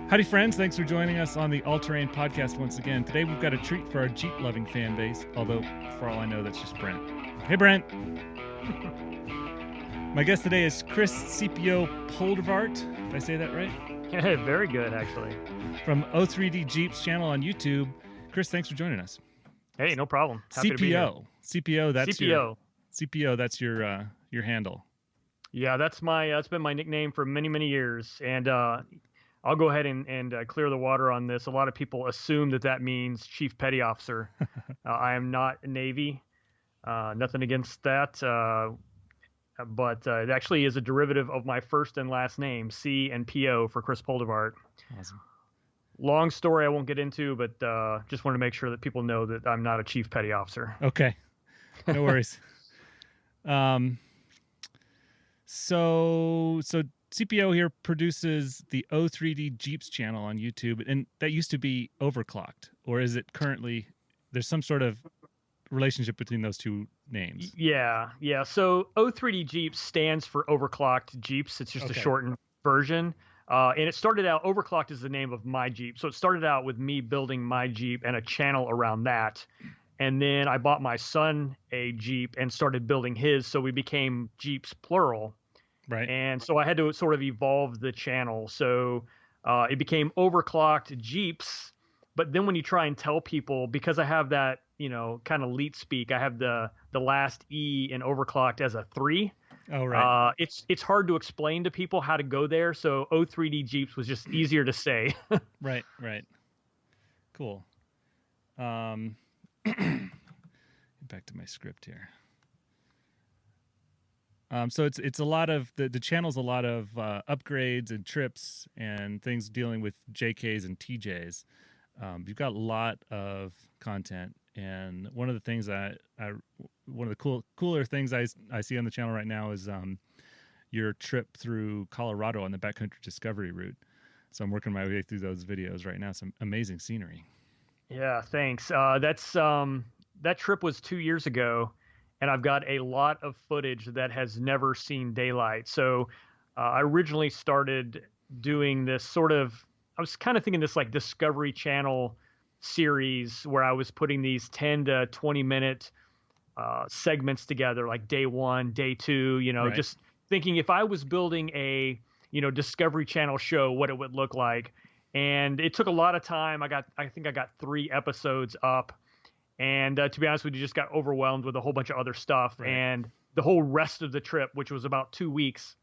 Howdy, friends. Thanks for joining us on the All Terrain Podcast once again. Today, we've got a treat for our Jeep-loving fan base, although, for all I know, that's just Brent. Hey, Brent. My guest today is Chris CPO Poldervaart. Did I say that right? Hey, very good, actually. From O3D Jeeps Channel on YouTube. Chris, thanks for joining us. Hey, no problem. Happy to be here. CPO, that's CPO. CPO, that's your handle. Yeah, that's been my nickname for many, many years. And I'll go ahead and clear the water on this. A lot of people assume that means Chief Petty Officer. I am not Navy. Nothing against that. But it actually is a derivative of my first and last name, C and PO for Chris Poldervaart. Awesome. Long story I won't get into, but just want to make sure that people know that I'm not a Chief Petty Officer. Okay. No worries. So CPO here produces the O3D Jeeps channel on YouTube, and that used to be Overclocked, or is it currently, there's some sort of relationship between those two names? Yeah. So O3D Jeeps stands for Overclocked Jeeps. It's just a shortened version. And it started out, Overclocked is the name of my Jeep. So it started out with me building my Jeep and a channel around that. And then I bought my son a Jeep and started building his. So we became Jeeps plural. Right. And so I had to sort of evolve the channel. So it became Overclocked Jeeps. But then when you try and tell people, because I have that, kind of leet speak, I have the last E in Overclocked as a 3. Oh, right. It's hard to explain to people how to go there. So O3D Jeeps was just easier to say. Right. Cool. Back to my script here. So it's a lot of the channel's a lot of upgrades and trips and things dealing with JKs and TJs. You've got a lot of content, and one of the things one of the cooler things I see on the channel right now is your trip through Colorado on the backcountry discovery route. So I'm working my way through those videos right now. Some amazing scenery. Yeah, thanks. That trip was 2 years ago. And I've got a lot of footage that has never seen daylight. So I originally started doing this I was kind of thinking this like Discovery Channel series where I was putting these 10 to 20 minute segments together, like day 1, day 2, Right. Just thinking if I was building a, Discovery Channel show, what it would look like. And it took a lot of time. I think I got 3 episodes up. And to be honest with you, just got overwhelmed with a whole bunch of other stuff. Right. And the whole rest of the trip, which was about 2 weeks,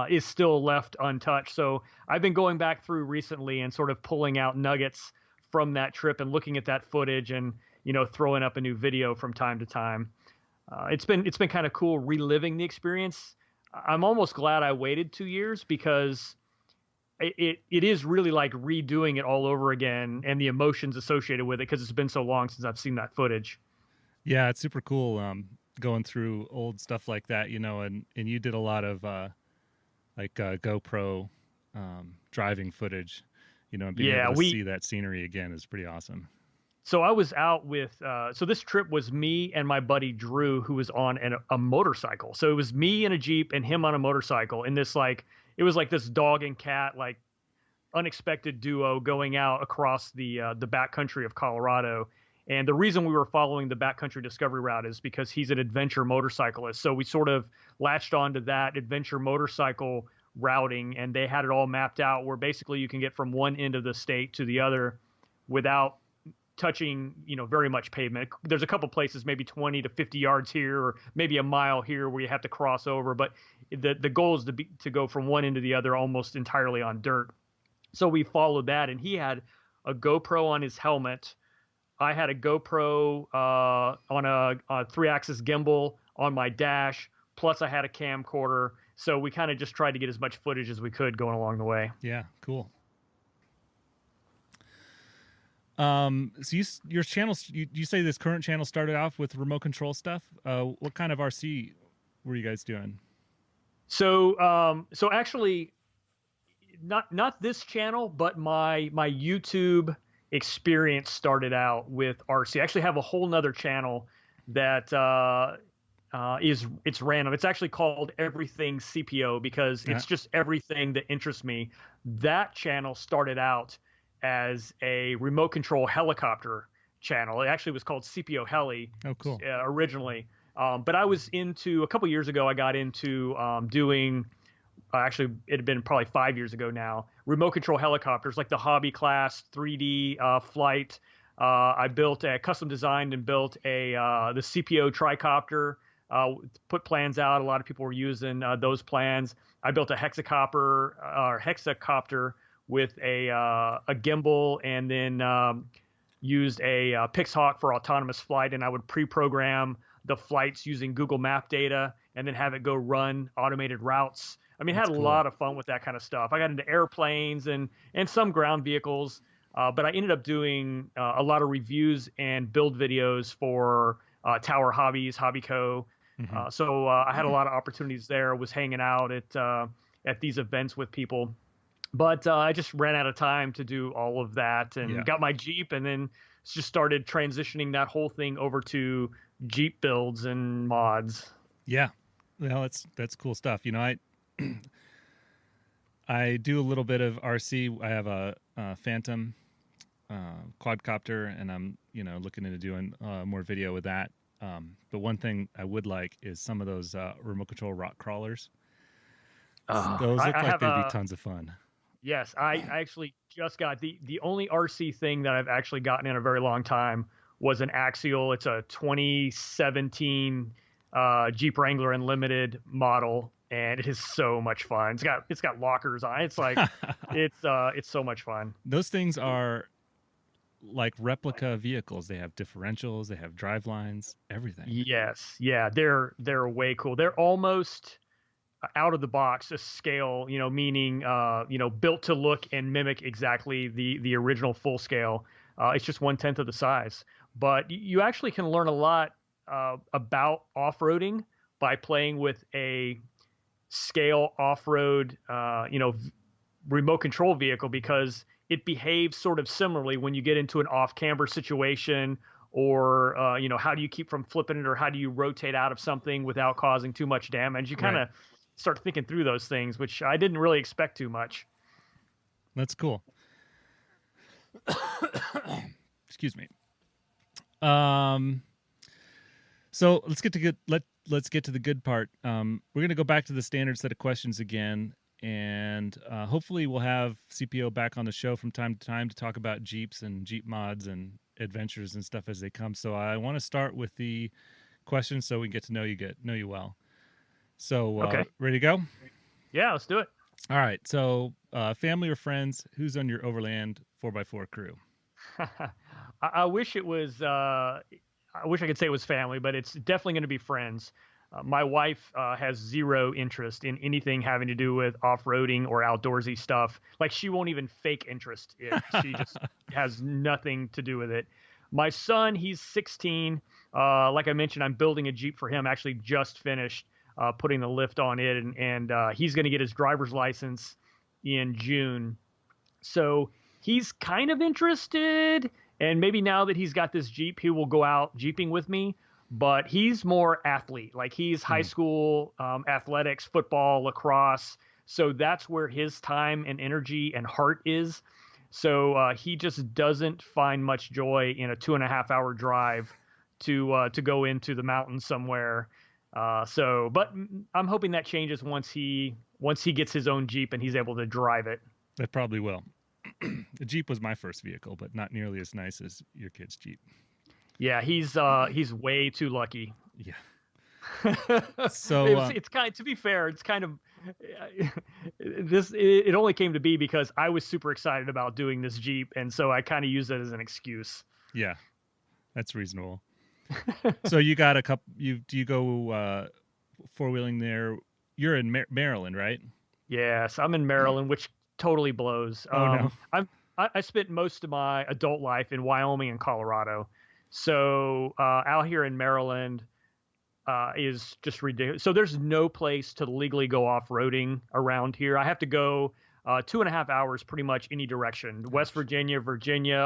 is still left untouched. So I've been going back through recently and sort of pulling out nuggets from that trip and looking at that footage and, throwing up a new video from time to time. It's been kind of cool reliving the experience. I'm almost glad I waited 2 years because it is really like redoing it all over again and the emotions associated with it because it's been so long since I've seen that footage. Yeah, it's super cool going through old stuff like that, and you did a lot of GoPro driving footage, and being able to see that scenery again is pretty awesome. So I was out with, so this trip was me and my buddy Drew, who was on a motorcycle. So it was me in a Jeep and him on a motorcycle in this it was like this dog and cat, like unexpected duo going out across the backcountry of Colorado. And the reason we were following the backcountry discovery route is because he's an adventure motorcyclist. So we sort of latched onto that adventure motorcycle routing, and they had it all mapped out where basically you can get from one end of the state to the other without touching, very much pavement. There's a couple places, maybe 20 to 50 yards here, or maybe a mile here where you have to cross over. But the goal is to go from one end to the other almost entirely on dirt. So we followed that, and he had a GoPro on his helmet. I had a GoPro on a 3-axis gimbal on my dash, plus I had a camcorder. So we kind of just tried to get as much footage as we could going along the way. Yeah, cool. So your channel, you say this current channel started off with remote control stuff. What kind of RC were you guys doing? So actually, not this channel, but my YouTube experience started out with RC. I actually have a whole nother channel that it's random. It's actually called Everything CPO because it's just everything that interests me. that channel started out as a remote control helicopter channel. It actually was called CPO Heli. Oh, cool. Originally. But I was a couple years ago, I got into doing, actually, it had been probably 5 years ago now, remote control helicopters, like the hobby class 3D flight. I custom designed and built the CPO tricopter, put plans out. A lot of people were using those plans. I built a hexacopter with a gimbal, and then used a Pixhawk for autonomous flight, and I would pre-program the flights using Google Map data and then have it go run automated routes. I mean, That's had a cool. lot of fun with that kind of stuff. I got into airplanes and some ground vehicles, but I ended up doing a lot of reviews and build videos for Tower Hobbies, Hobbyco. Mm-hmm. So I had a lot of opportunities there, was hanging out at these events with people. But I just ran out of time to do all of that, and got my Jeep, and then just started transitioning that whole thing over to Jeep builds and mods. Yeah, well, that's cool stuff. You know, I do a little bit of RC. I have a Phantom quadcopter, and I'm looking into doing more video with that. But one thing I would like is some of those remote control rock crawlers. Those look like they'd be tons of fun. Yes, I actually just got the only RC thing that I've actually gotten in a very long time was an Axial. It's a 2017 Jeep Wrangler Unlimited model, and it is so much fun. It's got lockers on it. It's like it's so much fun. Those things are like replica vehicles. They have differentials, they have drive lines, everything. Yes, yeah, they're way cool. They're almost out of the box a scale, meaning built to look and mimic exactly the original full scale. It's just 1/10 of the size, but you actually can learn a lot about off-roading by playing with a scale off-road remote control vehicle, because it behaves sort of similarly when you get into an off-camber situation, or how do you keep from flipping it, or how do you rotate out of something without causing too much damage. You kind of start thinking through those things, which I didn't really expect too much. That's cool. Excuse me. So let's get to let's get to the good part. We're going to go back to the standard set of questions again, and hopefully we'll have CPO back on the show from time to time to talk about Jeeps and Jeep mods and adventures and stuff as they come. So I want to start with the questions so we get to know you well. So okay. Ready to go? Yeah, let's do it. All right. So family or friends, who's on your Overland 4x4 crew? I wish it was. I wish I could say it was family, but it's definitely going to be friends. My wife has zero interest in anything having to do with off-roading or outdoorsy stuff. Like, she won't even fake interest. She just has nothing to do with it. My son, he's 16. Like I mentioned, I'm building a Jeep for him. Actually, just finished putting the lift on it, and he's going to get his driver's license in June. So he's kind of interested, and maybe now that he's got this Jeep, he will go out Jeeping with me. But he's more athlete. Like, he's high school athletics, football, lacrosse. So that's where his time and energy and heart is. So he just doesn't find much joy in a 2.5-hour drive to go into the mountains somewhere. But I'm hoping that changes once he gets his own Jeep and he's able to drive it. That probably will. The Jeep was my first vehicle, but not nearly as nice as your kid's Jeep. Yeah, he's way too lucky. Yeah. So it's kind of, to be fair, it's kind of it only came to be because I was super excited about doing this Jeep, and so I kind of use it as an excuse. Yeah, that's reasonable. So you got a couple. Do you go four-wheeling there? You're in Maryland, right? Yes, I'm in Maryland, which totally blows. No. I spent most of my adult life in Wyoming and Colorado. So out here in Maryland is just ridiculous. So there's no place to legally go off-roading around here. I have to go 2.5 hours pretty much any direction. West Virginia,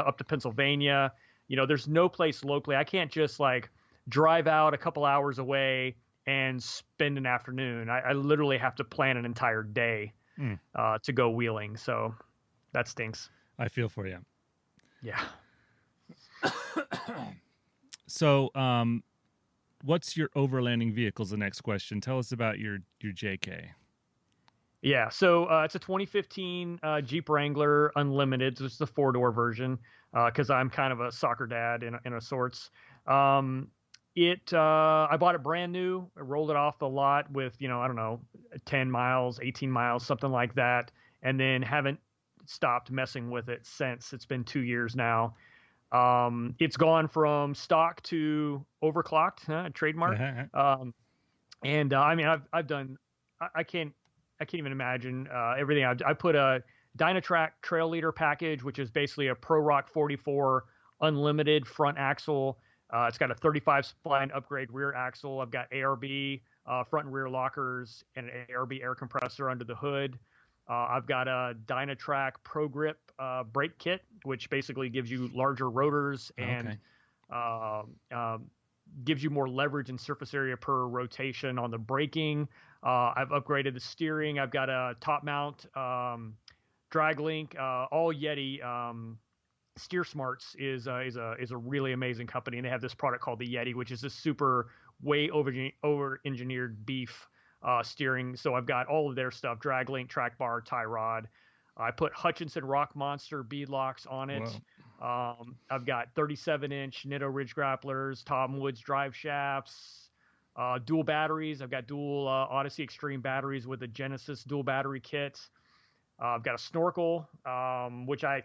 up to Pennsylvania. There's no place locally. I can't just like drive out a couple hours away and spend an afternoon. I literally have to plan an entire day. to go wheeling. So that stinks. I feel for you. Yeah. So, what's your overlanding vehicles? The next question. Tell us about your JK. Yeah, so it's a 2015 Jeep Wrangler Unlimited. So it's the 4-door version because I'm kind of a soccer dad in a sorts. I bought it brand new. I rolled it off the lot with, I don't know, 10 miles, 18 miles, something like that, and then haven't stopped messing with it since. It's been 2 years now. It's gone from stock to overclocked, trademark. And I mean, I've done. I can't even imagine everything. I put a Dynatrack Trail Leader package, which is basically a Pro Rock 44 unlimited front axle. It's got a 35 spline upgrade rear axle. I've got ARB front and rear lockers and an ARB air compressor under the hood. I've got a Dynatrack Pro Grip brake kit, which basically gives you larger rotors and gives you more leverage and surface area per rotation on the braking. I've upgraded the steering. I've got a top mount drag link, all Yeti. Steer Smarts is a really amazing company, and they have this product called the Yeti, which is this super way over engineered beef steering. So I've got all of their stuff: drag link, track bar, tie rod. I put Hutchinson Rock Monster bead locks on it. I've got 37-inch Nitto Ridge grapplers, Tom Woods drive shafts, dual batteries. I've got dual Odyssey Extreme batteries with a Genesis dual battery kit. I've got a snorkel, which I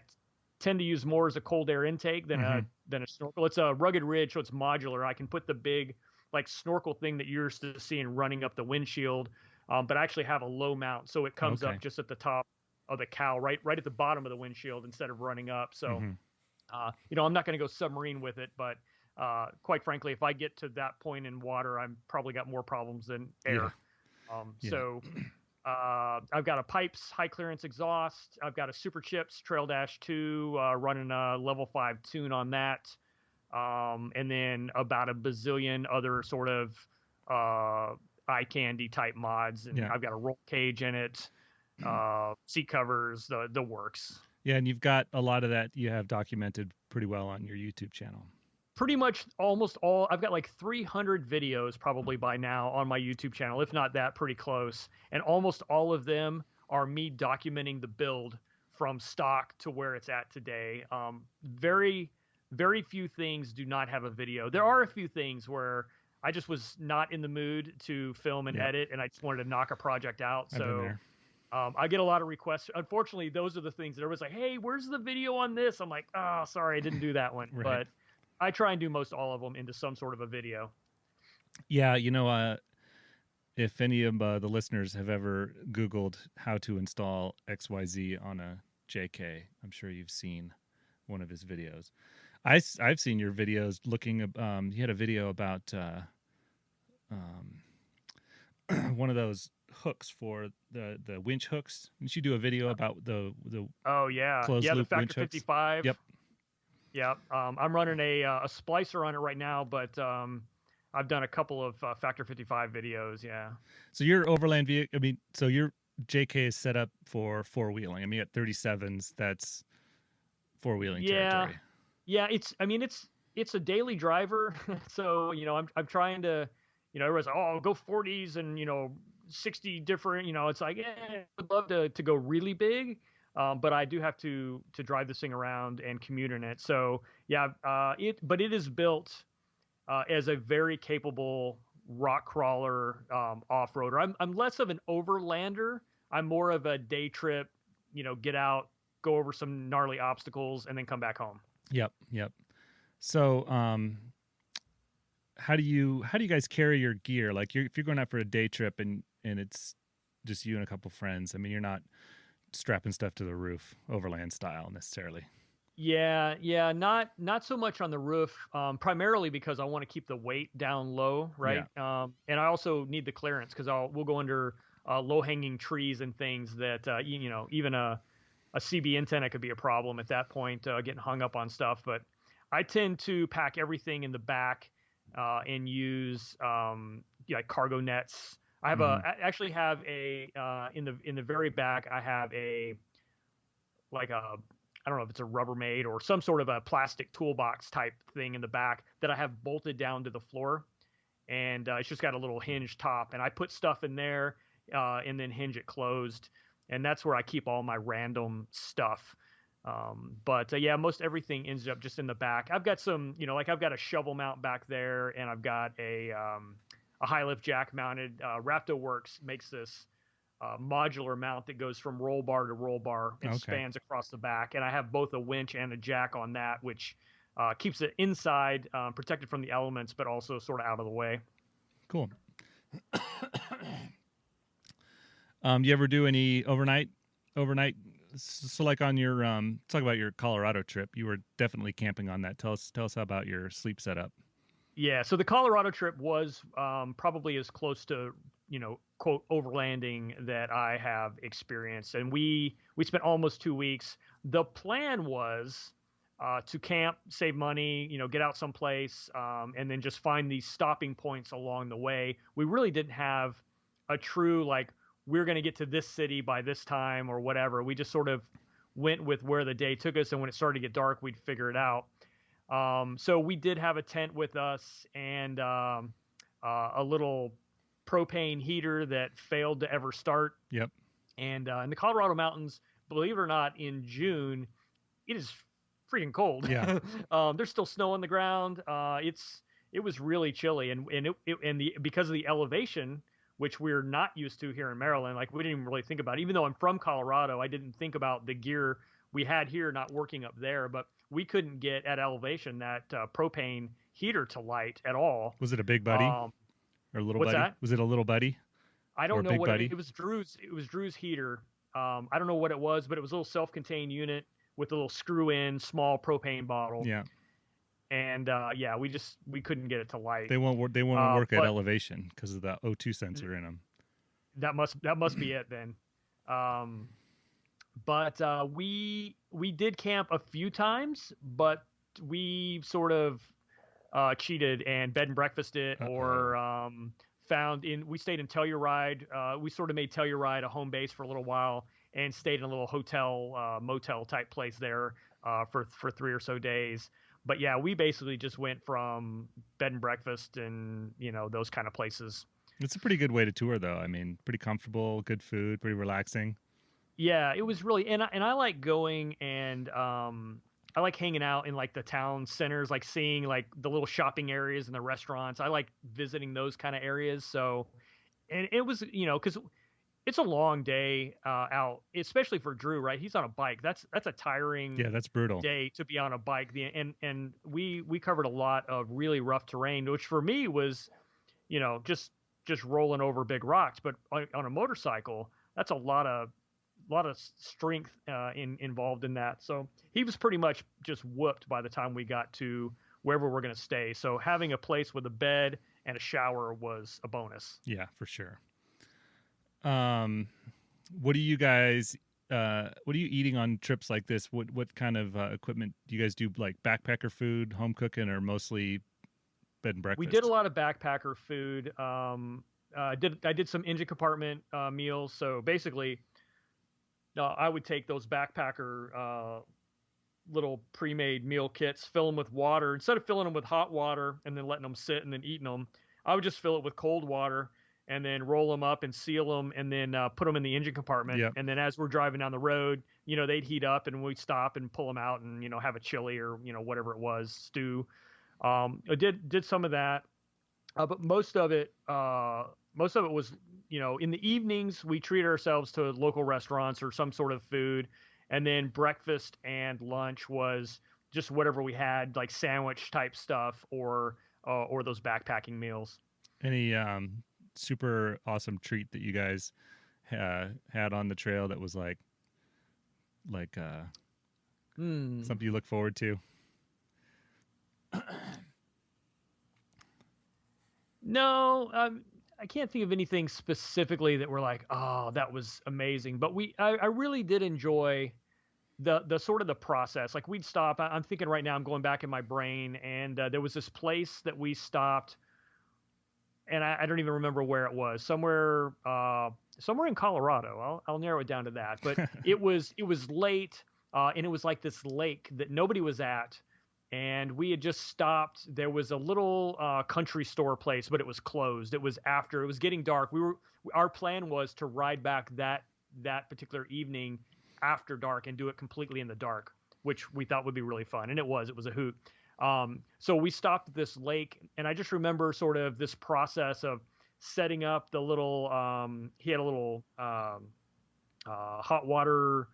tend to use more as a cold air intake than a snorkel. It's a rugged ridge, so it's modular. I can put the big like snorkel thing that you're used to seeing running up the windshield, but I actually have a low mount, so it comes up just at the top of the cowl, right at the bottom of the windshield instead of running up. So, I'm not going to go submarine with it, but quite frankly, if I get to that point in water, I'm probably got more problems than air. So I've got a Pipes high clearance exhaust. I've got a Super Chips Trail Dash 2 running a level 5 tune on that. And then about a bazillion other sort of eye candy type mods. And I've got a roll cage in it, seat covers, the works. Yeah, and you've got a lot of that you have documented pretty well on your YouTube channel. Pretty much almost all. I've got like 300 videos probably by now on my YouTube channel, if not that, pretty close. And almost all of them are me documenting the build from stock to where it's at today. Very, very few things do not have a video. There are a few things where I just was not in the mood to film and edit, and I just wanted to knock a project out. So I get a lot of requests. Unfortunately, those are the things that everyone's like, hey, where's the video on this? I'm like, oh, sorry, I didn't do that one. But I try and do most all of them into some sort of a video. Yeah, if any of the listeners have ever Googled how to install XYZ on a JK, I'm sure you've seen one of his videos. I've seen your videos looking. You had a video about one of those hooks for the winch hooks. Didn't you do a video about the closed loop the Factor winch 55? Hooks? Yep. Yeah, I'm running a splicer on it right now, but I've done a couple of Factor 55 videos. Yeah. So your overland vehicle, so your JK is set up for four-wheeling. at 37s, that's four-wheeling territory. Yeah, it's a daily driver. So I'm trying to, everyone's like, oh, go 40s and 60 different. It's like, I'd love to go really big. But I do have to drive this thing around and commute in it. So it is built as a very capable rock crawler off-roader. I'm less of an overlander. I'm more of a day trip, get out, go over some gnarly obstacles, and then come back home. Yep. So how do you guys carry your gear? Like if you're going out for a day trip and it's just you and a couple friends, you're not strapping stuff to the roof overland style necessarily. Not so much on the roof, primarily because I want to keep the weight down low, right? And I also need the clearance because we'll go under low hanging trees and things that even a CB antenna could be a problem at that point, getting hung up on stuff. But I tend to pack everything in the back and use like cargo nets. I have Mm-hmm. I actually have a in the very back. I have like a I don't know if it's a Rubbermaid or some sort of a plastic toolbox type thing in the back that I have bolted down to the floor, and it's just got a little hinge top, and I put stuff in there and then hinge it closed, and that's where I keep all my random stuff. But yeah, most everything ends up just in the back. I've got some, like I've got a shovel mount back there, and I've got a high lift jack mounted. RaptoWorks makes this modular mount that goes from roll bar to roll bar and spans across the back. And I have both a winch and a jack on that, which keeps it inside, protected from the elements, but also sort of out of the way. Cool. You ever do any overnight? So like on your talk about your Colorado trip, you were definitely camping on that. Tell us about your sleep setup. Yeah, so the Colorado trip was probably as close to, quote, overlanding that I have experienced. And we spent almost 2 weeks. The plan was to camp, save money, get out someplace, and then just find these stopping points along the way. We really didn't have a true, like, we're going to get to this city by this time or whatever. We just sort of went with where the day took us. And when it started to get dark, we'd figure it out. So we did have a tent with us and a little propane heater that failed to ever start. Yep. And in the Colorado mountains, believe it or not, in June, it is freaking cold. Yeah. There's still snow on the ground. It was really chilly, because of the elevation, which we're not used to here in Maryland. Like, we didn't even really think about it. Even though I'm from Colorado, I didn't think about the gear we had here not working up there, but we couldn't get at elevation that propane heater to light at all. Was it a big buddy or a little buddy? That? Was it a little buddy? I don't know what it was. It was Drew's heater. I don't know what it was, but it was a little self-contained unit with a little screw-in small propane bottle. Yeah. And we couldn't get it to light. They won't work at elevation because of the O2 sensor in them. That must be it then. But we did camp a few times, but we sort of cheated and bed and breakfasted or we stayed in Telluride. We sort of made Telluride a home base for a little while and stayed in a little hotel, motel type place there for 3 or so days. But yeah, we basically just went from bed and breakfast and, those kind of places. It's a pretty good way to tour, though. I mean, pretty comfortable, good food, pretty relaxing. Yeah, it was really, and I like going and I like hanging out in like the town centers, like seeing like the little shopping areas and the restaurants. I like visiting those kind of areas. So, and it was, because it's a long day out, especially for Drew, right? He's on a bike. That's a tiring, that's brutal day to be on a bike. And we covered a lot of really rough terrain, which for me was, just rolling over big rocks. But on a motorcycle, that's a lot of strength involved in that. So he was pretty much just whooped by the time we got to wherever we're going to stay. So having a place with a bed and a shower was a bonus. Yeah, for sure. What do you guys, what are you eating on trips like this? What kind of equipment do you guys do? Like backpacker food, home cooking, or mostly bed and breakfast? We did a lot of backpacker food. I did some engine compartment meals. So basically, I would take those backpacker little pre-made meal kits, fill them with water. Instead of filling them with hot water and then letting them sit and then eating them, I would just fill it with cold water and then roll them up and seal them and then put them in the engine compartment. Yep. And then as we're driving down the road, they'd heat up and we'd stop and pull them out and, have a chili or, whatever it was, stew. I did some of that, but most of it was, in the evenings, we treated ourselves to local restaurants or some sort of food. And then breakfast and lunch was just whatever we had, like sandwich type stuff or those backpacking meals. Any super awesome treat that you guys had on the trail that was like something you look forward to? No, I can't think of anything specifically that we're like, oh, that was amazing. But I really did enjoy the sort of the process. Like we'd stop. I'm thinking right now, I'm going back in my brain, and there was this place that we stopped and I don't even remember where it was. Somewhere somewhere in Colorado. I'll narrow it down to that. But it was late, and it was like this lake that nobody was at, and we had just stopped. There was a little country store place, but it was closed. It was getting dark. Our plan was to ride back that particular evening after dark and do it completely in the dark, which we thought would be really fun, and it was a hoot. So we stopped at this lake, and I just remember sort of this process of setting up the little, he had a little hot water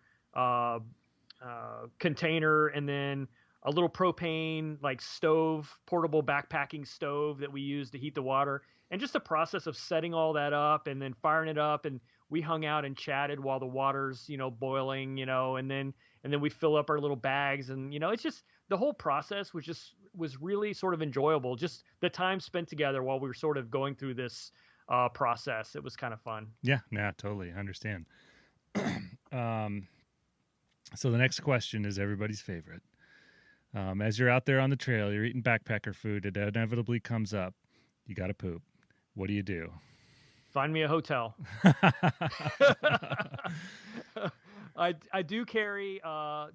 container, and then a little propane like stove, portable backpacking stove that we used to heat the water, and just the process of setting all that up and then firing it up. And we hung out and chatted while the water's, boiling, and then we fill up our little bags, and, it's just, the whole process was really sort of enjoyable. Just the time spent together while we were sort of going through this process. It was kind of fun. Yeah, totally. I understand. So the next question is everybody's favorite. As you're out there on the trail, you're eating backpacker food, it inevitably comes up. You got to poop. What do you do? Find me a hotel. I do carry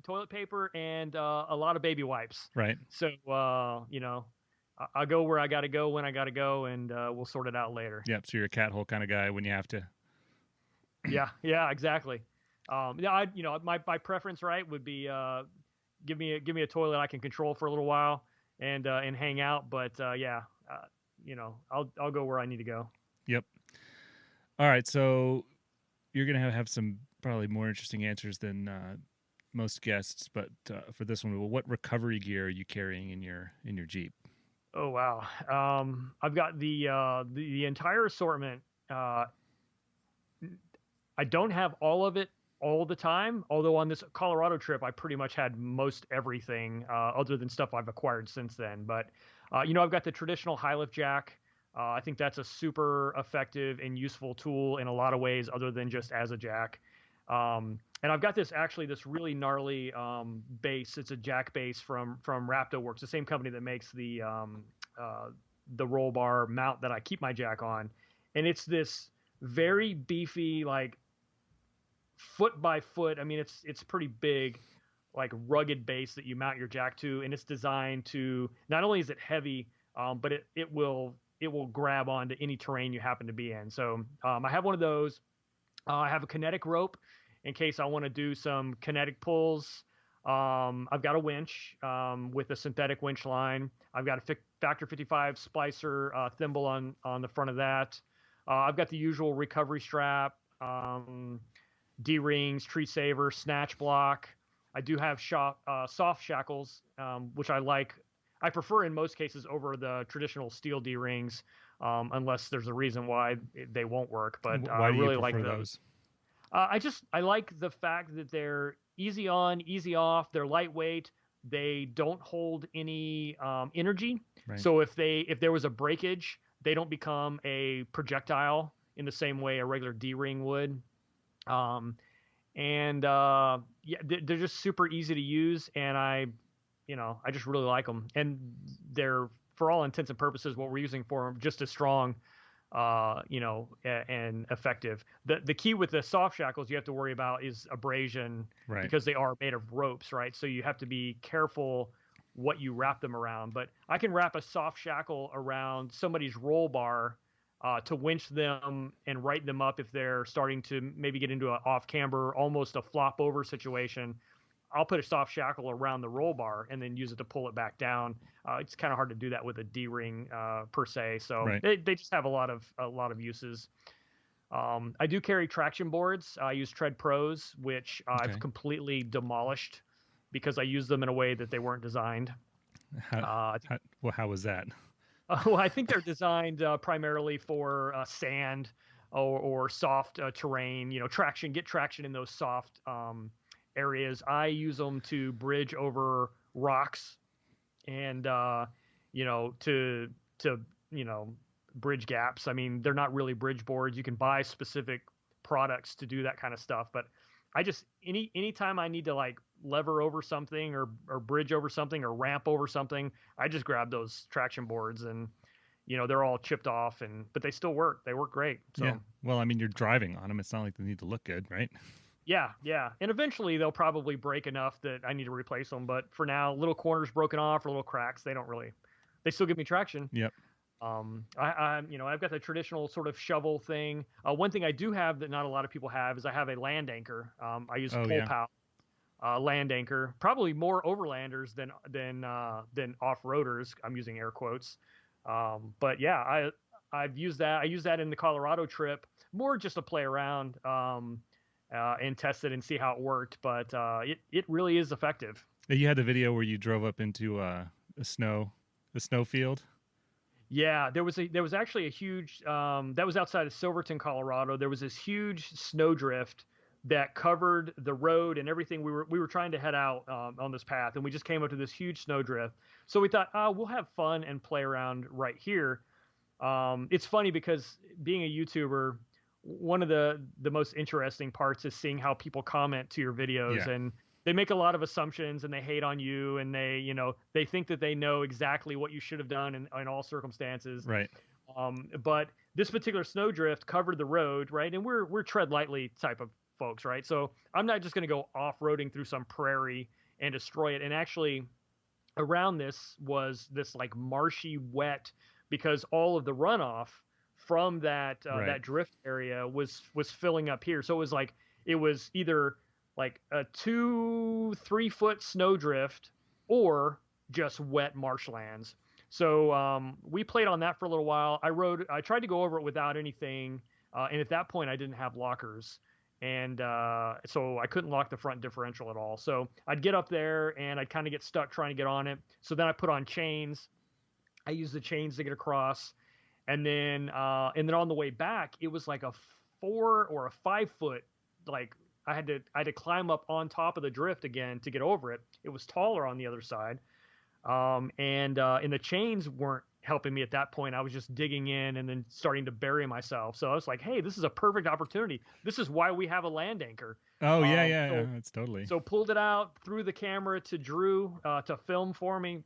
toilet paper and a lot of baby wipes. Right. So, I'll go where I got to go when I got to go, and we'll sort it out later. Yep. So you're a cat hole kind of guy when you have to. Yeah, exactly. My preference, right, would be give me a toilet I can control for a little while and hang out. But I'll go where I need to go. Yep. All right. So you're gonna have some probably more interesting answers than most guests, but for this one, what recovery gear are you carrying in your Jeep? Oh wow. I've got the entire assortment. I don't have all of it all the time, although on this Colorado trip, I pretty much had most everything other than stuff I've acquired since then. But, I've got the traditional high lift jack. I think that's a super effective and useful tool in a lot of ways other than just as a jack. And I've got this really gnarly base. It's a jack base from RaptoWorks, the same company that makes the roll bar mount that I keep my jack on. And it's this very beefy, like foot by foot. I mean, it's pretty big, like rugged base that you mount your jack to, and it's designed to, not only is it heavy, but it will grab onto any terrain you happen to be in. So I have one of those. I have a kinetic rope in case I want to do some kinetic pulls. I've got a winch with a synthetic winch line. I've got a Factor 55 splicer thimble on the front of that. I've got the usual recovery strap, D-rings, tree saver, snatch block. I do have soft shackles, which I like. I prefer in most cases over the traditional steel D-rings, unless there's a reason why they won't work. But I really like those. I like the fact that they're easy on, easy off. They're lightweight. They don't hold any energy. Right. So if there was a breakage, they don't become a projectile in the same way a regular D-ring would. They're just super easy to use, and I just really like them. And they're, for all intents and purposes, what we're using for them, just as strong, and effective. The key with the soft shackles you have to worry about is abrasion, right, because they are made of ropes, right? So you have to be careful what you wrap them around. But I can wrap a soft shackle around somebody's roll bar to winch them and right them up if they're starting to maybe get into an off camber, almost a flop over situation. I'll put a soft shackle around the roll bar and then use it to pull it back down. It's kind of hard to do that with a D-ring per se. So right, they just have a lot of uses. I do carry traction boards. I use Tread Pros, which I've completely demolished because I use them in a way that they weren't designed. How was that? Well, I think they're designed primarily for sand or soft terrain. Get traction in those soft areas. I use them to bridge over rocks and to bridge gaps. I mean, they're not really bridge boards. You can buy specific products to do that kind of stuff. But I just anytime I need to like lever over something or bridge over something or ramp over something, I just grab those traction boards and they're all chipped off, but they still work. They work great. So Yeah. Well, I mean, you're driving on them. It's not like they need to look good, right? yeah, yeah. And eventually they'll probably break enough that I need to replace them. But for now, little corners broken off or little cracks, they still give me traction. Yep. I've got the traditional sort of shovel thing. One thing I do have that not a lot of people have is I have a land anchor. I use Oh, pole yeah. pow land anchor, probably more overlanders than off-roaders. I'm using air quotes. But yeah, I've used that. I used that in the Colorado trip, more just to play around and test it and see how it worked. But it really is effective. You had the video where you drove up into a snow field. Yeah, there was actually a huge that was outside of Silverton, Colorado. There was this huge snowdrift that covered the road and everything. We were trying to head out on this path, and we just came up to this huge snowdrift. So we thought, we'll have fun and play around right here. It's funny because being a YouTuber, one of the most interesting parts is seeing how people comment to your videos, Yeah. and they make a lot of assumptions and they hate on you, and they think that they know exactly what you should have done in all circumstances. Right. But this particular snowdrift covered the road, right? And we're tread lightly type of folks, right? So I'm not just going to go off-roading through some prairie and destroy it. And actually around this was this like marshy wet, because all of the runoff from that that drift area was filling up here. So it was either like a 2-3 foot snowdrift or just wet marshlands. So we played on that for a little while. I tried to go over it without anything, and at that point I didn't have lockers, and so I couldn't lock the front differential at all. So I'd get up there and I'd kind of get stuck trying to get on it. So then I put on chains. I used the chains to get across, and then on the way back it was like a 4 or a 5 foot, like I had to climb up on top of the drift again to get over it. It was taller on the other side. And the chains weren't helping me at that point. I was just digging in and then starting to bury myself. So I was like, hey, this is a perfect opportunity. This is why we have a land anchor. Oh, yeah. It's totally. So pulled it out, threw the camera to Drew to film for me,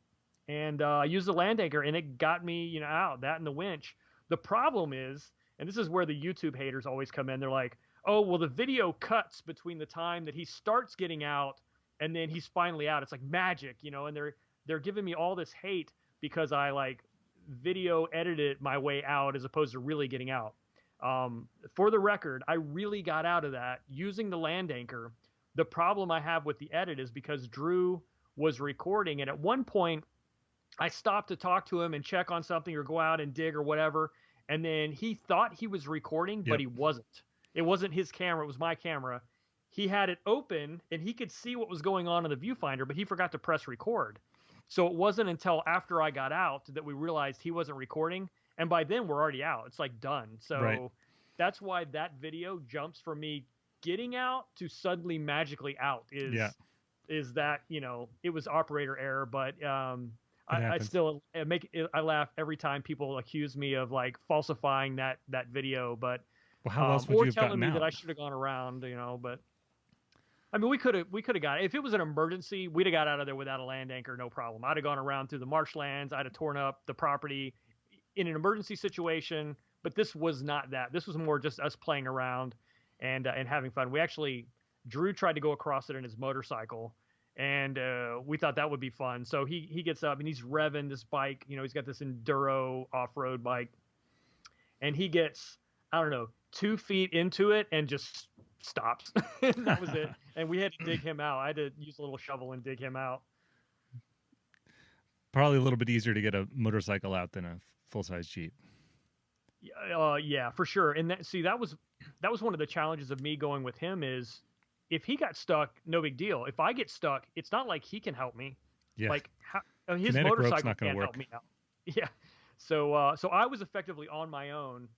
and I used the land anchor, and it got me, out, that and the winch. The problem is, and this is where the YouTube haters always come in, they're like, oh, well, the video cuts between the time that he starts getting out and then he's finally out. It's like magic, and they're giving me all this hate because I like video edited my way out as opposed to really getting out. For the record, I really got out of that using the land anchor. The problem I have with the edit is because Drew was recording, and at one point I stopped to talk to him and check on something or go out and dig or whatever, and then he thought he was recording, but he wasn't. It wasn't his camera, it was my camera. He had it open and he could see what was going on in the viewfinder, but he forgot to press record. So it wasn't until after I got out that we realized he wasn't recording. And by then we're already out. It's like done. So that's why that video jumps from me getting out to suddenly magically out is that, it was operator error. But I laugh every time people accuse me of like falsifying that video. But well, how else would you have telling gotten me out? that I should have gone around, but I mean, we could have got it. If it was an emergency, we'd have got out of there without a land anchor, no problem. I'd have gone around through the marshlands. I'd have torn up the property in an emergency situation. But this was not that. This was more just us playing around and having fun. Drew tried to go across it in his motorcycle, and we thought that would be fun. So he gets up and he's revving this bike. He's got this enduro off-road bike, and he gets, I don't know, 2 feet into it and just stops. And that was it. And we had to dig him out. I had to use a little shovel and dig him out. Probably a little bit easier to get a motorcycle out than a full-size Jeep. Yeah, for sure. And that was one of the challenges of me going with him is if he got stuck, no big deal. If I get stuck, it's not like he can help me. Yeah. Like his Kinetic motorcycle rope's not gonna can't work. help me out. Yeah. So I was effectively on my own,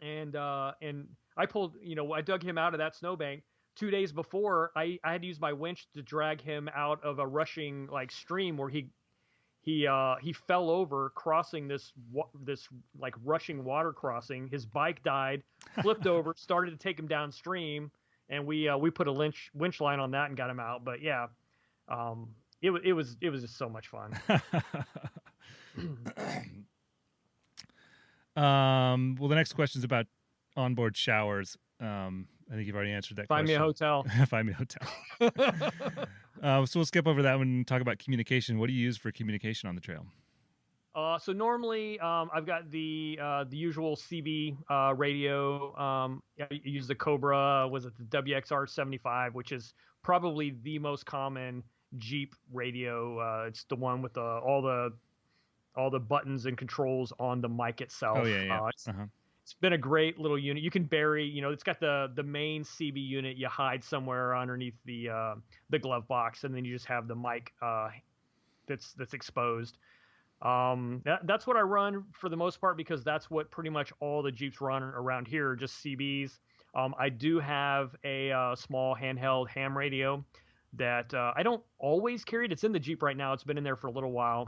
and I pulled, I dug him out of that snowbank. 2 days before, I had to use my winch to drag him out of a rushing like stream where he fell over crossing this like rushing water crossing. His bike died, flipped over, started to take him downstream, and we put a winch line on that and got him out. But yeah, it was just so much fun. Well, the next question is about onboard showers. I think you've already answered that Find me a question. hotel. Find me a hotel. So we'll skip over that one and talk about communication. What do you use for communication on the trail? So normally, I've got the usual CB radio. I use the Cobra. Was it the WXR 75, which is probably the most common Jeep radio. It's the one with all the buttons and controls on the mic itself. Oh yeah. It's been a great little unit. You can bury, it's got the main CB unit you hide somewhere underneath the glove box, and then you just have the mic that's exposed. That's what I run for the most part, because that's what pretty much all the Jeeps run around here, just CBs. I do have a small handheld ham radio that I don't always carry it. It's in the Jeep right now. It's been in there for a little while.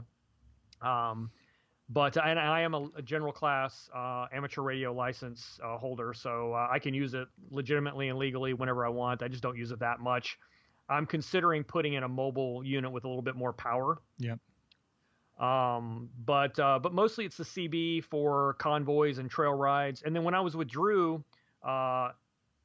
But I am a general class amateur radio license holder, so I can use it legitimately and legally whenever I want. I just don't use it that much. I'm considering putting in a mobile unit with a little bit more power. Yep. But mostly it's the CB for convoys and trail rides. And then when I was with Drew,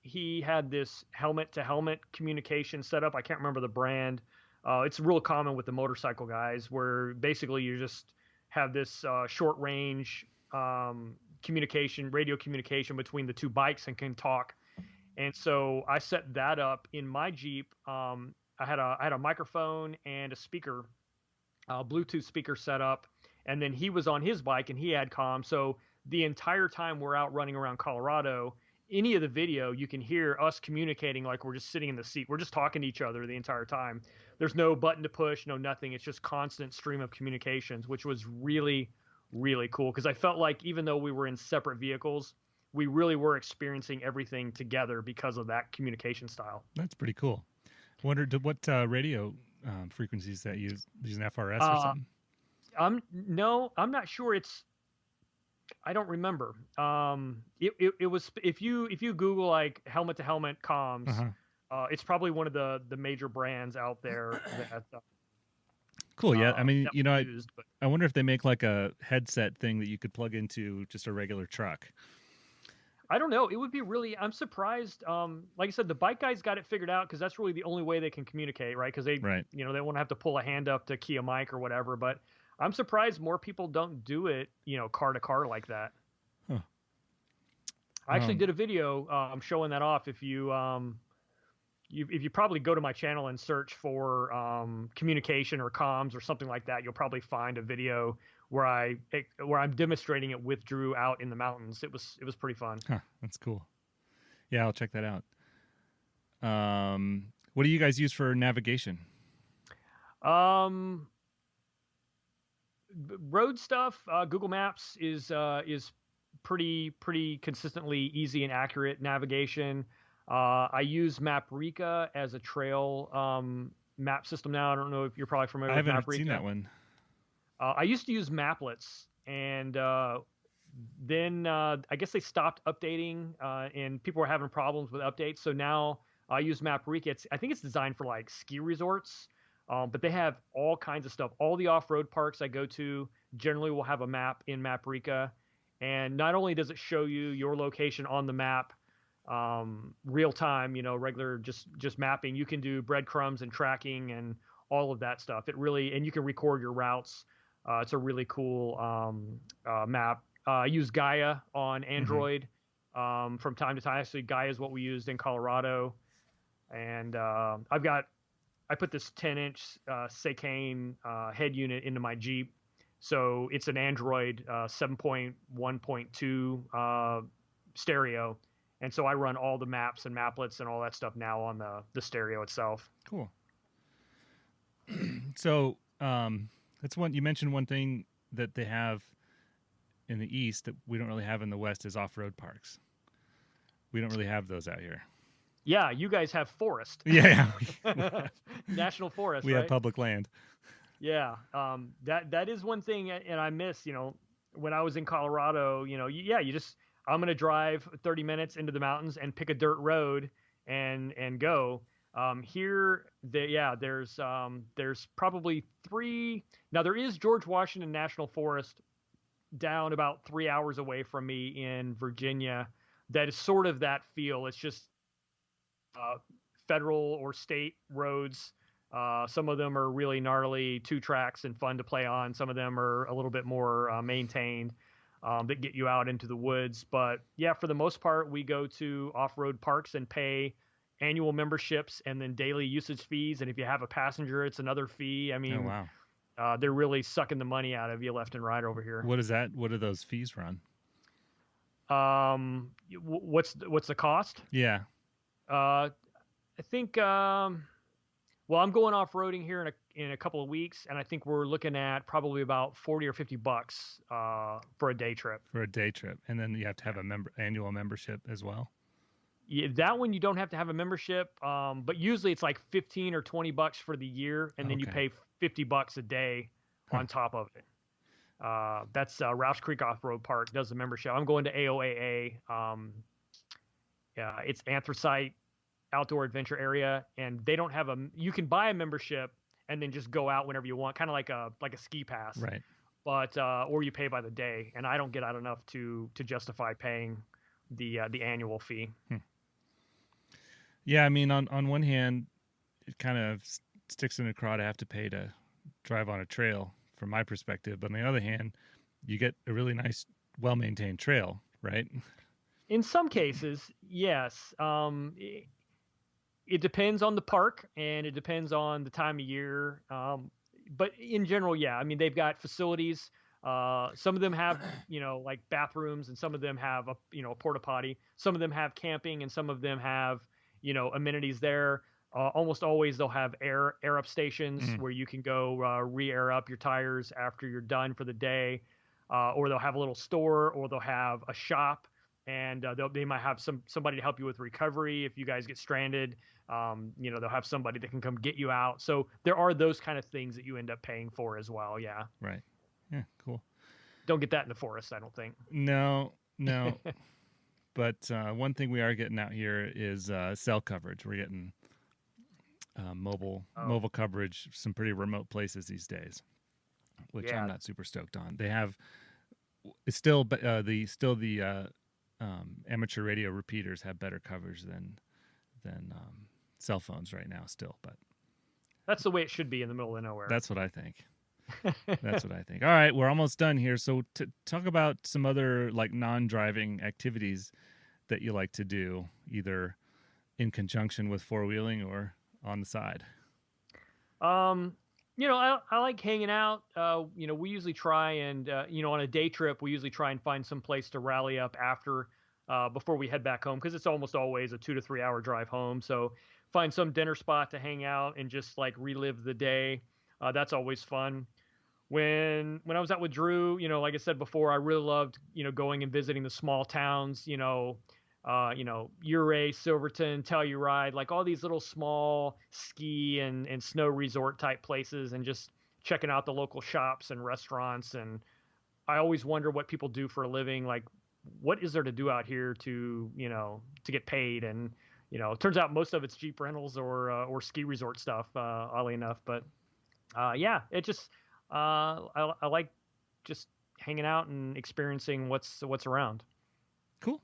he had this helmet-to-helmet communication setup. I can't remember the brand. It's real common with the motorcycle guys, where basically you just have this short-range radio communication between the two bikes and can talk. And so I set that up in my Jeep. I had a microphone and a speaker, Bluetooth speaker set up, and then he was on his bike and he had comm. So the entire time we're out running around Colorado, any of the video, you can hear us communicating like we're just sitting in the seat. We're just talking to each other the entire time. There's no button to push, no nothing. It's just constant stream of communications, which was really, really cool, because I felt like even though we were in separate vehicles, we really were experiencing everything together because of that communication style. That's pretty cool. Wondered what radio frequencies that use an FRS or something? I'm not sure. I don't remember. It was, if you Google like helmet to helmet comms, it's probably one of the major brands out there. Cool. Yeah. I mean, I wonder if they make like a headset thing that you could plug into just a regular truck. I don't know. It would be really, I'm surprised. Like I said, the bike guys got it figured out, because that's really the only way they can communicate, right? Because they won't have to pull a hand up to key a mic or whatever. But I'm surprised more people don't do it, car to car like that. Huh. I actually did a video showing that off. If you probably go to my channel and search for communication or comms or something like that, you'll probably find a video where I'm demonstrating it with Drew out in the mountains. It was pretty fun. Huh, that's cool. Yeah, I'll check that out. What do you guys use for navigation? Road stuff. Google Maps is pretty consistently easy and accurate navigation. I use Maprika as a trail map system now. I don't know if you're probably familiar with Maprika. I haven't seen that one. I used to use Maplets, and then I guess they stopped updating, and people were having problems with updates. So now I use Maprika. I think it's designed for like ski resorts, but they have all kinds of stuff. All the off-road parks I go to generally will have a map in Maprika, and not only does it show you your location on the map, real time, regular just mapping. You can do breadcrumbs and tracking and all of that stuff. And you can record your routes. It's a really cool map. I use Gaia on Android from time to time. Actually, Gaia is what we used in Colorado. And I put this 10-inch Sekane head unit into my Jeep. So it's an Android 7.1.2 stereo. And so I run all the maps and maplets and all that stuff now on the stereo itself. Cool. So that's one, you mentioned one thing that they have in the East that we don't really have in the West is off-road parks. We don't really have those out here. Yeah, you guys have forest. Yeah. National forest, we right? have public land. Yeah. That is one thing, and I miss, when I was in Colorado, I'm going to drive 30 minutes into the mountains and pick a dirt road and go. Here, there's probably 3. Now, there is George Washington National Forest down about 3 hours away from me in Virginia that is sort of that feel. It's just federal or state roads. Some of them are really gnarly, 2 tracks and fun to play on. Some of them are a little bit more maintained that get you out into the woods. But yeah, for the most part, we go to off-road parks and pay annual memberships and then daily usage fees. And if you have a passenger, it's another fee. I mean, Oh, wow. they're really sucking the money out of you left and right over here. What is that? What do those fees run? What's the cost? Yeah. I think well, I'm going off-roading here in a couple of weeks, and I think we're looking at probably about $40 or $50 for a day trip. For a day trip, and then you have to have a annual membership as well. Yeah, that one you don't have to have a membership, but usually it's like $15 or $20 for the year, and then you pay $50 a day on top of it. That's Roush Creek Off-Road Park does the membership. I'm going to AOAA. Yeah, it's Anthracite Outdoor Adventure Area, and they don't have you can buy a membership and then just go out whenever you want, kind of like a ski pass, right? But or you pay by the day, and I don't get out enough to justify paying the annual fee. Yeah, I mean, on one hand, it kind of sticks in the craw to have to pay to drive on a trail, from my perspective. But on the other hand, you get a really nice, well-maintained trail, right? In some cases, yes. It depends on the park and it depends on the time of year. But in general, yeah. I mean, they've got facilities. Some of them have, like bathrooms, and some of them have a porta potty. Some of them have camping, and some of them have, amenities there. Almost always they'll have air up stations where you can go re-air up your tires after you're done for the day, or they'll have a little store, or they'll have a shop, and they might have somebody to help you with recovery if you guys get stranded. They'll have somebody that can come get you out. So there are those kind of things that you end up paying for as well. Yeah. Right. Yeah. Cool. Don't get that in the forest, I don't think. No. But one thing we are getting out here is cell coverage. We're getting mobile coverage, some pretty remote places these days, which I'm not super stoked on. They have still the amateur radio repeaters have better coverage than cell phones right now still, but that's the way it should be in the middle of nowhere. That's what I think. That's what I think. All right, we're almost done here. So to talk about some other like non-driving activities that you like to do, either in conjunction with four-wheeling or on the side. I like hanging out. We usually try and, on a day trip, we usually try and find some place to rally up after, before we head back home, because it's almost always a 2 to 3 hour drive home. So find some dinner spot to hang out and just like relive the day. That's always fun. When I was out with Drew, like I said before, I really loved, going and visiting the small towns, Ouray, Silverton, Telluride, like all these little small ski and snow resort type places, and just checking out the local shops and restaurants. And I always wonder what people do for a living. Like, what is there to do out here to get paid? And, it turns out most of it's Jeep rentals or ski resort stuff, oddly enough. But it just, I like just hanging out and experiencing what's around. Cool.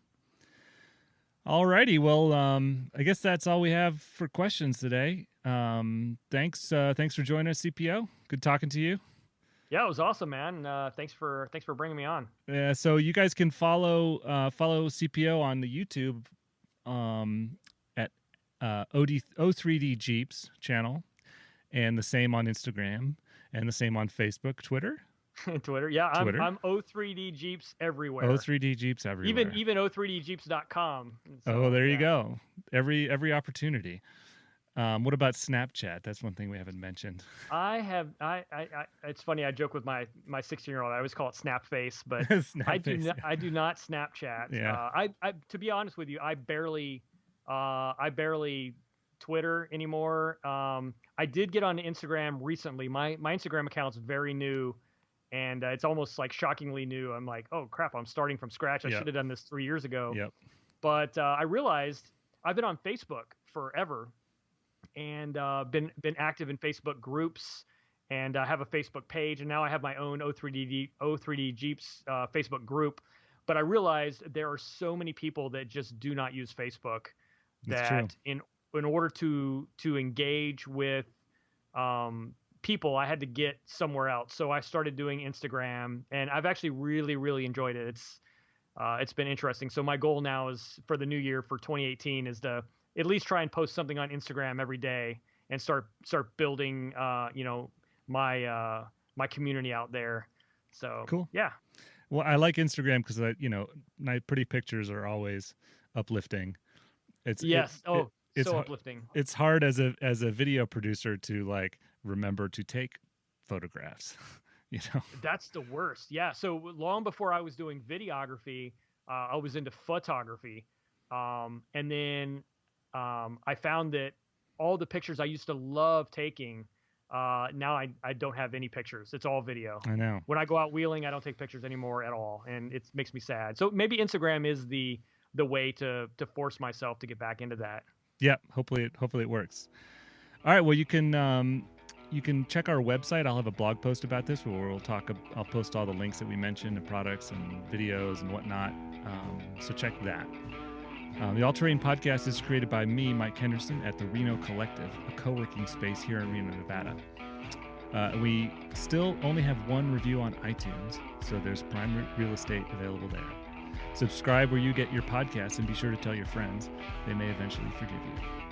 All righty. Well, I guess that's all we have for questions today. Thanks for joining us, CPO. Good talking to you. Yeah, it was awesome, man. Thanks for bringing me on. Yeah. So you guys can follow CPO on the YouTube, at O3D Jeeps Channel, and the same on Instagram, and the same on Facebook, Twitter. Twitter. Yeah, I'm O3D Jeeps everywhere. O3D Jeeps everywhere. Even O3DJeeps.com. So, there you go. Every opportunity. What about Snapchat? That's one thing we haven't mentioned. It's funny. I joke with my 16-year-old. I always call it Snapface, but I do not Snapchat. Yeah. I to be honest with you, I barely Twitter anymore. I did get on Instagram recently. My Instagram account's very new. And it's almost like shockingly new. I'm like, oh crap, I'm starting from scratch. I should have done this 3 years ago. Yep. But I realized I've been on Facebook forever, and been active in Facebook groups and I have a Facebook page, and now I have my own O3D Jeeps Facebook group. But I realized there are so many people that just do not use Facebook. That in order to engage with people, I had to get somewhere else. So I started doing Instagram, and I've actually really enjoyed it. It's been interesting. So my goal now is for the new year for 2018 is to at least try and post something on Instagram every day and start building my community out there. So cool. Yeah. Well, I like Instagram because my pretty pictures are always uplifting. It's so uplifting. It's hard as a video producer to like remember to take photographs. That's the worst. Yeah. So long before I was doing videography, I was into photography, and then I found that all the pictures I used to love taking, now I don't have any pictures. It's all video. I know. When I go out wheeling, I don't take pictures anymore at all, and it makes me sad. So maybe Instagram is the way to force myself to get back into that. Yeah, hopefully it works. All right, well, you can check our website. I'll have a blog post about this where I'll post all the links that we mentioned, and products and videos and whatnot. So check that. The All Terrain Podcast is created by me, Mike Henderson, at the Reno Collective, a co-working space here in Reno, Nevada. We still only have one review on iTunes, so there's prime real estate available there. Subscribe where you get your podcasts, and be sure to tell your friends. They may eventually forgive you.